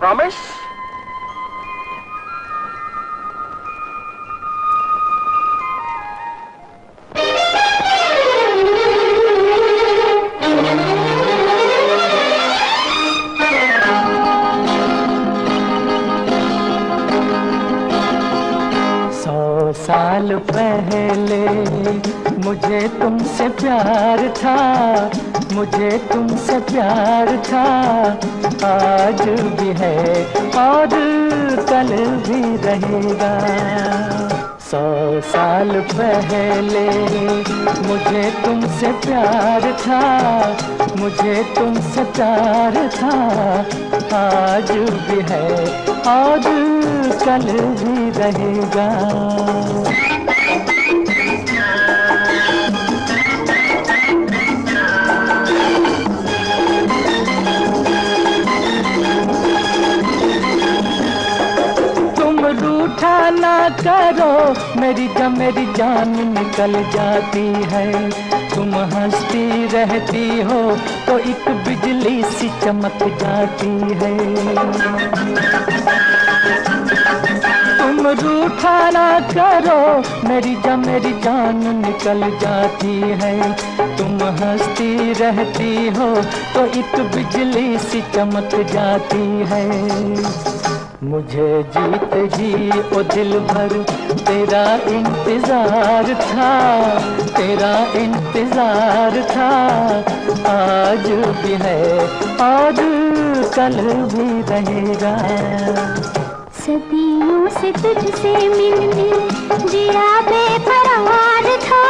Promise? साल पहले मुझे तुमसे प्यार था, मुझे तुमसे प्यार था, आज भी है और कल भी रहेगा। 100 साल पहले मुझे तुमसे प्यार था, मुझे तुमसे प्यार था, आज भी है और कल भी रहेगा। रूठा ना करो मेरी जान निकल जाती है। तुम हंसती रहती हो तो एक बिजली सी चमक जाती है। तुम रूठा ना करो मेरी जान निकल जाती है। तुम हंसती रहती हो तो एक बिजली सी चमक जाती है। मुझे जीते जी ओ दिल भर तेरा इंतजार था, तेरा इंतजार था, आज भी है और कल भी रहेगा। सदियों से तुझसे मिलने जिया बेकरार था,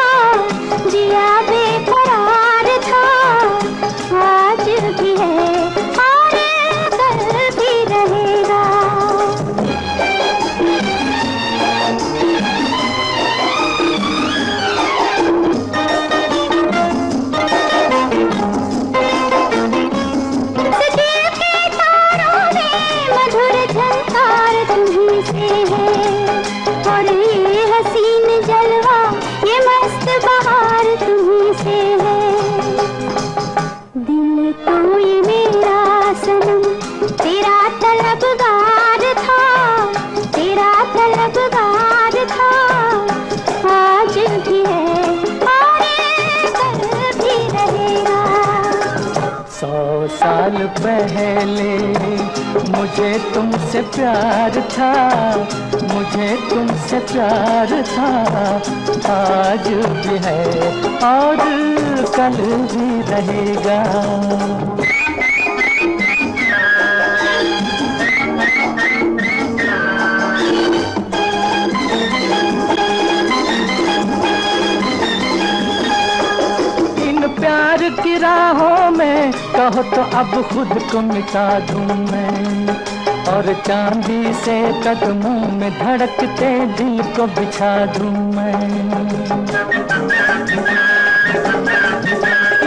जिया बेकरार था, आज भी है और कल भी रहेगा। साल पहले मुझे तुमसे प्यार था, मुझे तुमसे प्यार था, आज भी है और कल भी रहेगा। प्यार की राहों में कहो तो अब खुद को मिटा दूं मैं, और चांदी से कदमों में धड़कते दिल को बिछा दूं मैं।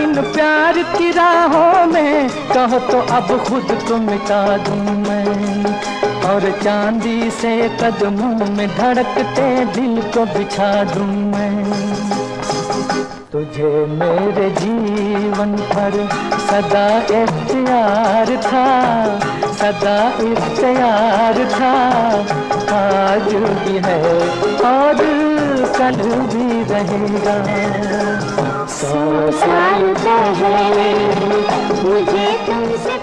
इन प्यार की राहों में कहो तो अब खुद को मिटा दूं मैं, और चांदी से कदमों में धड़कते दिल को बिछा दूं मैं। तुझे मेरे जीवन पर सदा इख्तियार था, सदा इख्तियार था, आज भी है और कल भी रहेगा। 100 साल पहले मुझे तुमसे